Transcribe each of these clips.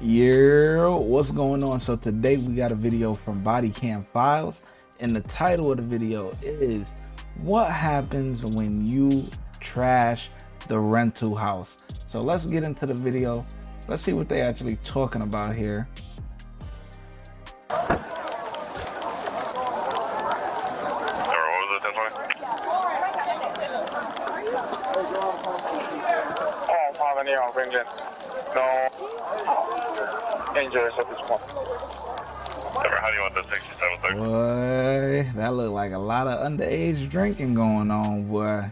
Yeah, what's going on? So today we got a video from Body Cam Files, and the title of the video is what happens when you trash the rental house. So let's get into the video. Let's see what they actually talking about here. No injuries at this point. How do you want the 67 thing? Boy, that look like a lot of underage drinking going on, boy.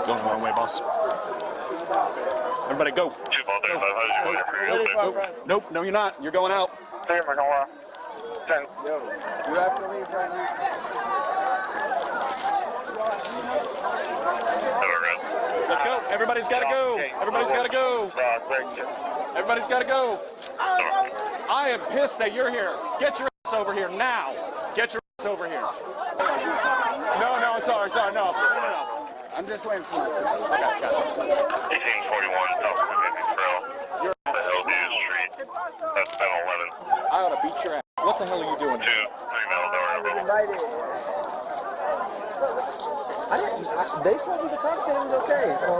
Going the wrong way, boss. Everybody go. 2-ball 35, Nope, no you're not. You're going out. 10. Yo, you have to leave right now. Let's go. Everybody's got to go. Everybody's got to go. Everybody's got to go. I am pissed that you're here. Get your ass over here now. Get your ass over here. No, sorry, no. I'm just waiting for you. Okay, got it. 1841 South Mississippi Trail. Your The ass. LD Street. That's 1011. I ought to beat your ass. What the hell are you doing? 2, 3 miles over. Invited. They told me the car said it was okay, so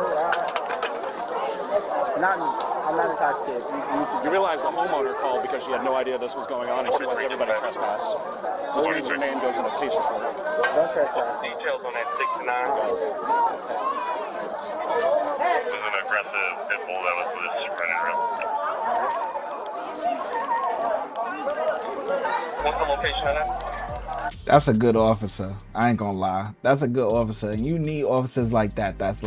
I'm not intoxicated. You realize the homeowner called because she had no idea this was going on and she wants everybody trespassed. Only your name goes in a case report. Don't trespass. Details on that 69. This is an aggressive pit bull that was with his running around. What's the location of that? That's a good officer. I ain't gonna lie. That's a good officer. And you need officers like that. That's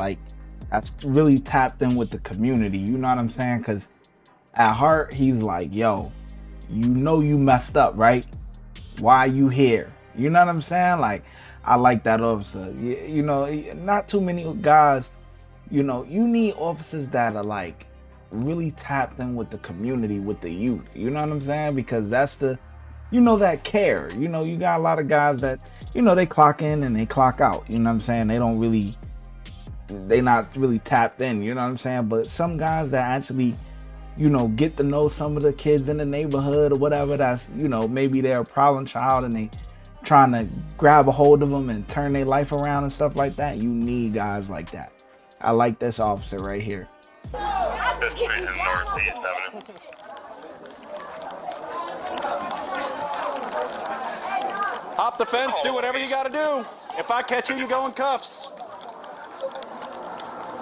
really tapped in with the community. You know what I'm saying? Because at heart, he's like, yo, you know you messed up, right? Why you here? You know what I'm saying? Like, I like that officer. You know, not too many guys, you know, you need officers that are like really tapped in with the community, with the youth. You know what I'm saying? Because that's the, you know, that care. You know, you got a lot of guys that, you know, they clock in and they clock out. You know what I'm saying? They not really tapped in, you know what I'm saying? But some guys that actually, you know, get to know some of the kids in the neighborhood or whatever, that's, you know, maybe they're a problem child and they trying to grab a hold of them and turn their life around and stuff like that. You need guys like that. I like this officer right here. 5th Street and Northeast Avenue. Hop the fence, do whatever you got to do. If I catch you, you go in cuffs.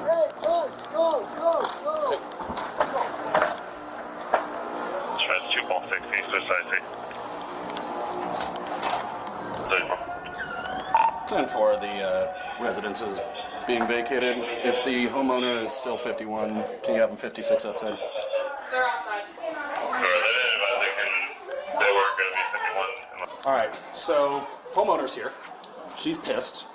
Go. That's 2-ball 60, Swiss IC. 10 for the residences being vacated. If the homeowner is still 51, can you have them 56 outside? They're outside. They were going to be 51. All right, so homeowner's here. She's pissed.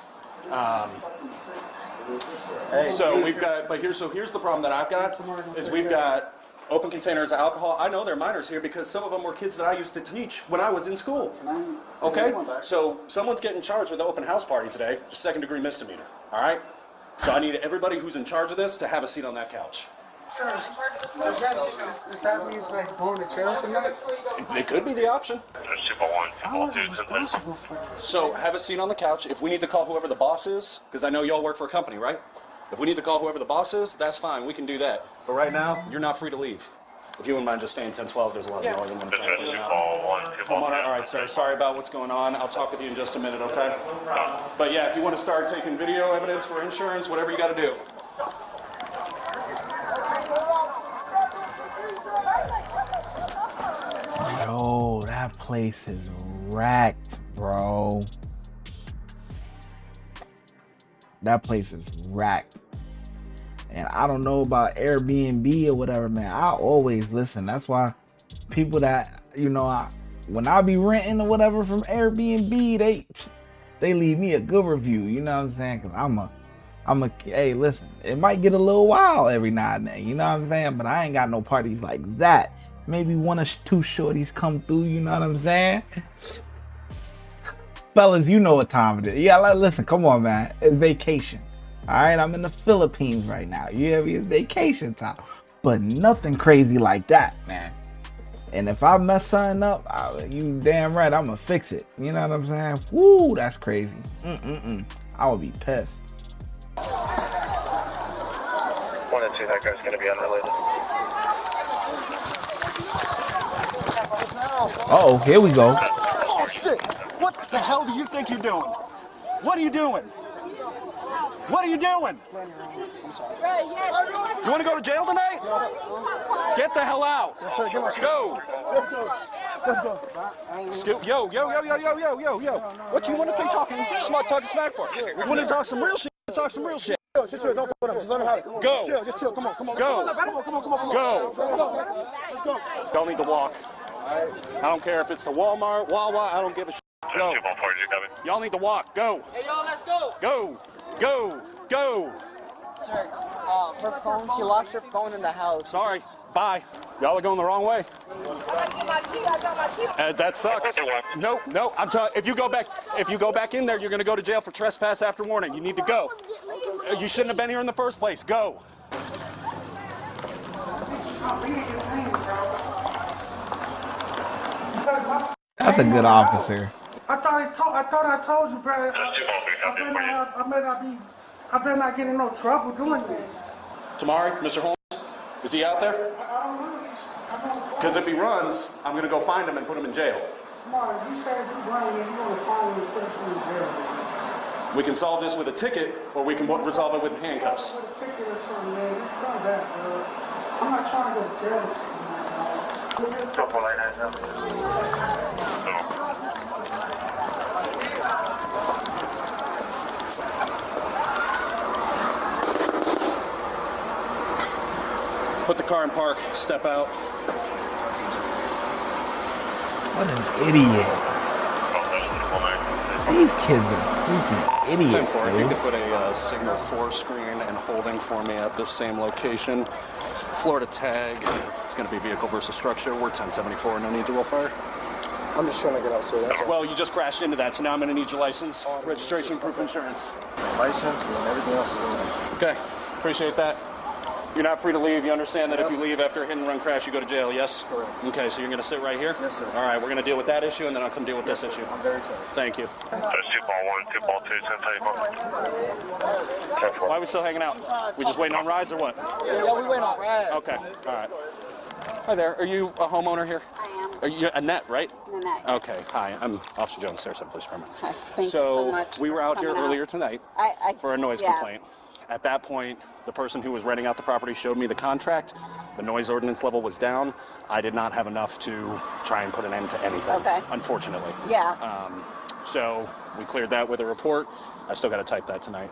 So we've got, but here's the problem that I've got is we've got open containers of alcohol. I know there are minors here because some of them were kids that I used to teach when I was in school. Okay, so someone's getting charged with an open house party today, second-degree misdemeanor. All right, so I need everybody who's in charge of this to have a seat on that couch. Sir, does that mean it's like going to jail tonight? It could be the option. There's 2-ball 1, 2-ball 2, Responsible for this. So have a seat on the couch. If we need to call whoever the boss is, because I know y'all work for a company, right? If we need to call whoever the boss is, that's fine. We can do that. But right now, you're not free to leave. If you wouldn't mind just staying 10-12, there's a lot of noise. I'm going to try to clean it out. 2-ball 1, 2-ball 2. All right, sir. Sorry about what's going on. I'll talk with you in just a minute, okay? But yeah, if you want to start taking video evidence for insurance, whatever you got to do. Yo, that place is wrecked, bro. That place is wrecked. And I don't know about Airbnb or whatever, man. I always listen. That's why people that, you know, when I be renting or whatever from Airbnb, they leave me a good review. You know what I'm saying? Because hey, listen, it might get a little wild every now and then. You know what I'm saying? But I ain't got no parties like that. Maybe one or two shorties come through. You know what I'm saying? Fellas, you know what time it is. Yeah, listen, come on, man. It's vacation. All right, I'm in the Philippines right now. You hear me? It's vacation time. But nothing crazy like that, man. And if I mess something up, you damn right, I'm gonna fix it. You know what I'm saying? Woo, that's crazy. I would be pissed. 1 and 2, that guy's gonna be unrelated. Uh-oh, here we go. Oh shit! What the hell do you think you're doing? What are you doing? What are you doing? I'm sorry. You want to go to jail tonight? Get the hell out. Yes, sir. Get my Go. Let's go. Yo. What you want to be talking smack for? You want to talk some real shit? Talk some real shit. Chill. Don't fuck with him. Just let him have it. Go. Just chill. Come on. Go. Come on. Go. Let's go. Don't need to walk. I don't care if it's the Walmart, Wawa, I don't give a shit. Go. 2 ball 4, you coming? Y'all need to walk. Go. Hey, y'all, let's go. Go. Sir, her phone, she lost her phone in the house. Sorry. Bye. Y'all are going the wrong way. That sucks. No. I'm telling. If you go back in there, you're gonna go to jail for trespass after warning. You need to go. You shouldn't have been here in the first place. Go. That's a good officer. I thought I told you, bro. That's 2 ball 3, copy for you. I better not get in no trouble doing this. Tamari, Mr. Holmes, is he out there? Because if he runs, I'm gonna go find him and put him in jail. Tomorrow, you said you running and you want to find me and put you in jail. We can solve this with a ticket, or we can resolve it with handcuffs. Put a ticket or something, man. Just come back, bro. I'm not trying to go to jail or something, man. Double line is Put the car in park, step out. What an idiot. These kids are freaking idiots, 10-4, if you dude. could put a signal 4 screen and holding for me at this same location. Florida tag. It's going to be vehicle versus structure. We're 1074. No need to roll fire. I'm just trying to get out, so that's Well, you just crashed into that, so now I'm going to need your license, registration, proof of insurance. license and everything else is in there. Okay, appreciate that. You're not free to leave. You understand that if you leave after a hit and run crash, you go to jail, yes? Correct. Okay, so you're going to sit right here? Yes, sir. All right, we're going to deal with that issue, and then I'll come deal with this issue. I'm very sorry. Thank you. So 2 ball 1, 2 ball 2, 10-34. Why are we still hanging out? We just waiting on rides or what? Yeah, we went on rides. Okay, all right. Hi there. Are you a homeowner here? I am. Are you Annette, right? Nanette. Okay. Hi, I'm Officer Jones, Sarasota Police Department. Hi. Thank you So so much. we were out here coming earlier tonight I for a noise yeah. complaint. At that point, the person who was renting out the property showed me the contract. The noise ordinance level was down. I did not have enough to try and put an end to anything, Okay. unfortunately. Yeah. So we cleared that with a report. I still got to type that tonight.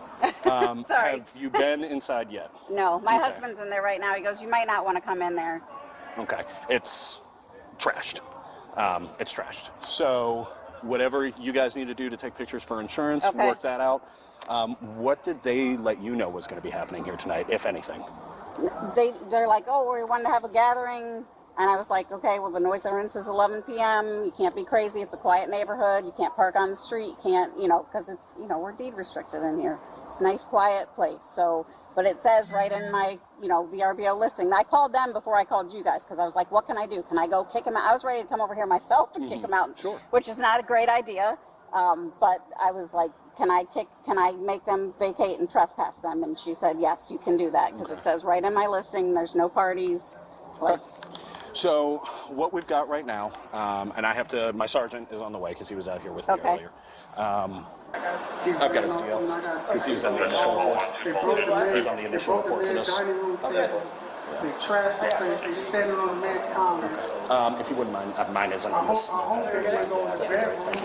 Sorry. Have you been inside yet? No, my Okay. husband's in there right now. He goes, you might not want to come in there. Okay, it's trashed. It's trashed. So whatever you guys need to do to take pictures for insurance, Okay. work that out. What did they let you know was going to be happening here tonight, if anything? They're like, oh, we wanted to have a gathering. And I was like, okay, well, the noise ordinance is 11 p.m. You can't be crazy. It's a quiet neighborhood. You can't park on the street. You can't, because it's, we're deed restricted in here. It's a nice, quiet place. So, but it says right in my, VRBO listing. I called them before I called you guys because I was like, what can I do? Can I go kick him out? I was ready to come over here myself and kick him out, Sure. which is not a great idea. But I was like, can I make them vacate and trespass them? And she said, yes, you can do that because it says right in my listing, there's no parties. Like, So what we've got right now, and my sergeant is on the way because he was out here with me Okay. earlier. I've got his deal because he was on the initial report. He's on the initial report for this. They trashed the place. They standing on the main counter. If you wouldn't mind, mine isn't I on this. hope they didn't go in the bedroom. Thank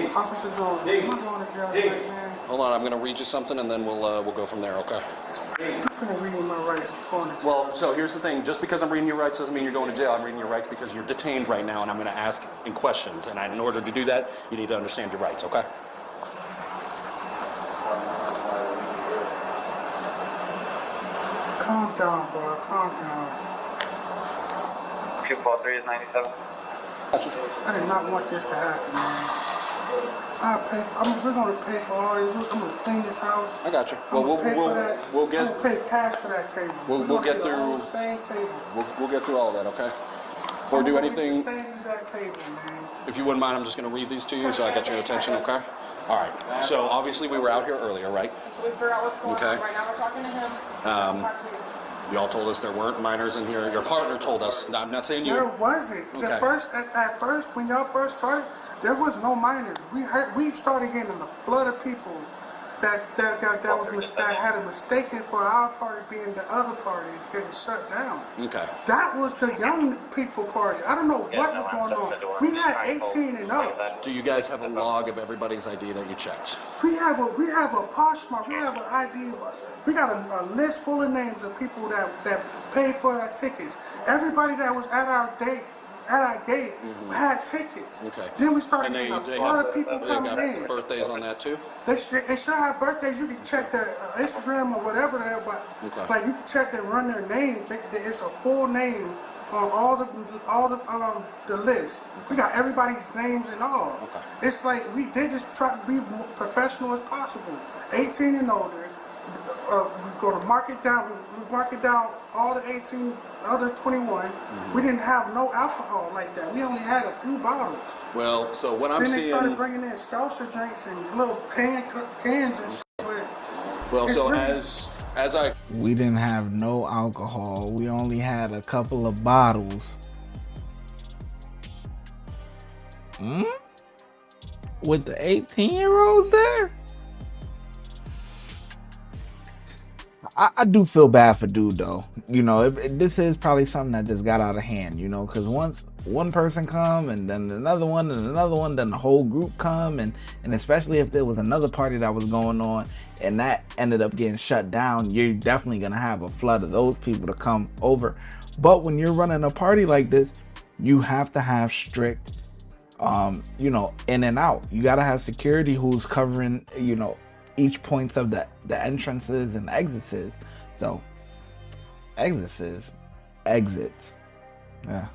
you. Officer Jones, I'm not going to jail tonight, man. Hold on, I'm going to read you something and then we'll go from there, okay? I'm finna read my rights according to Well, so here's the thing. Just because I'm reading your rights doesn't mean you're going to jail. I'm reading your rights because you're detained right now and I'm going to ask in questions. And in order to do that, you need to understand your rights, okay? Calm down, bro. Calm down. 2 ball 3 is 97. I did not want this to happen, man. We're gonna pay for all this. I'm gonna clean this house. I got you. I'm Well, gonna pay for that. we'll get I'm gonna pay cash for that table. we'll get the through. same table. We'll get through all of that, okay? Or do I'm gonna get anything. the same exact table, man. If you wouldn't mind, I'm just going to read these to you so I get your attention, okay? All right. So obviously we were out here earlier, right? So we figure out what's going Okay. on. Right now we're talking to him. Talk to you. You all told us there weren't minors in here. Your partner told us. No, I'm not saying There you. wasn't. Okay. At first, when y'all first started, there was no minors. We started getting a flood of people that had a mistaken for our party being the other party getting shut down. Okay. That was the young people party. I don't know what was going on. We had 18 and up. Do you guys have a log of everybody's ID that you checked? We have a Poshmark. We have an ID. We got a list full of names of people that paid for our tickets. Everybody that was at our gate had tickets. Okay. Then we started And getting a lot of people they coming got in. birthdays on that too? They should have birthdays. You can check their Instagram or whatever they're about. Okay. Like you can check them, run their names. It's a full name on all the list. We got everybody's names and all. Okay. It's like they just try to be professional as possible. 18 and older. We're gonna mark it down. We mark it down. All the 18, other 21. We didn't have no alcohol like that. We only had a few bottles. Well, so what I'm Then they seeing. started bringing in salsa drinks and little cans and shit. Well, it's so really- as I. We didn't have no alcohol. We only had a couple of bottles. With the 18-year-olds there? I do feel bad for dude though. You know, this is probably something that just got out of hand, you know, because once one person come and then another one and another one, then the whole group come and especially if there was another party that was going on and that ended up getting shut down, you're definitely gonna have a flood of those people to come over. But when you're running a party like this, you have to have strict you know, in and out. You gotta have security who's covering, you know, each points of the entrances and exits. So exits. Yeah.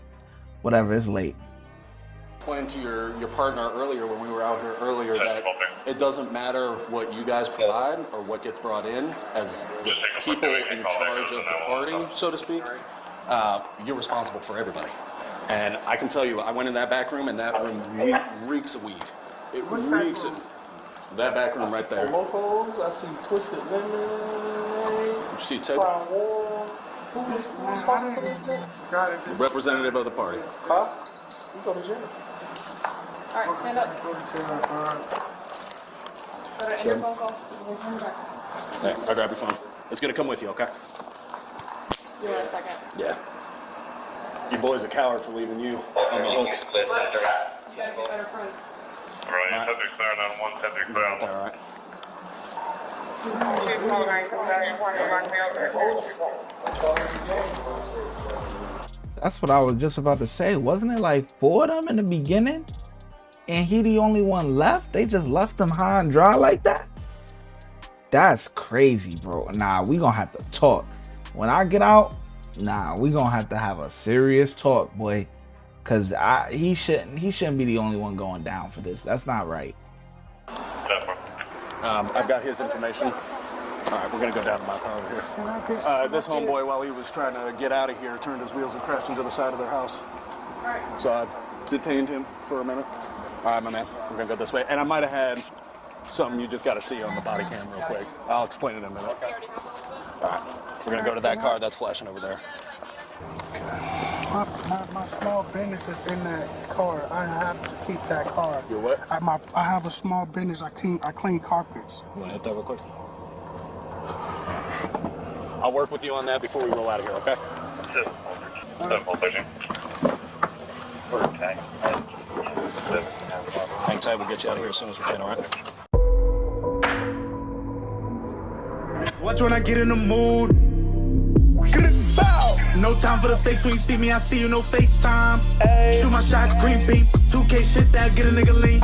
Whatever, it's late. Explained to your partner earlier when we were out here earlier that it doesn't matter what you guys provide or what gets brought in as the people in charge of the party, so to speak. You're responsible for everybody. And I can tell you, I went in that back room and that room reeks of weed. It reeks of that back room right there. Locals, I see Twisted Lemon. You see Ted? Who's responsible for that? Representative of the party. Huh? You go to jail. All right, stand up. Go to jail, Go to end your phone call. We'll come back. Hey, I'll grab your phone. It's gonna come with you, okay? Give it a second. Yeah. You boys a coward for leaving you on the hook. You gotta be better friends. Right, you subject starting on 1 subject All found. right. That's what I was just about to say. Wasn't it like 4 of them in the beginning? And he the only one left? They just left him high and dry like that? That's crazy, bro. Nah, we gonna have to talk. When I get out, nah, we gonna have to have a serious talk, boy. Cause he shouldn't be the only one going down for this. That's not right. I've got his information. All right, we're gonna go down to my car over here. This homeboy, while he was trying to get out of here, turned his wheels and crashed into the side of their house. So I detained him for a minute. All right, my man, we're gonna go this way. And I might have had something you just gotta see on the body cam real quick. I'll explain it in a minute. All right, we're gonna go to that car that's flashing over there. My small business is in that car. I have to keep that car. Your what? I have a small business. I clean carpets. You wanna hit that real quick? I'll work with you on that before we roll out of here, okay? Simple vision. Hang tight, we'll get you out of here as soon as we can, all right? Watch when I get in the mood. No time for the fakes. When you see me, I see you, no FaceTime. Shoot my shot, green beam. 2K shit that get a nigga lean.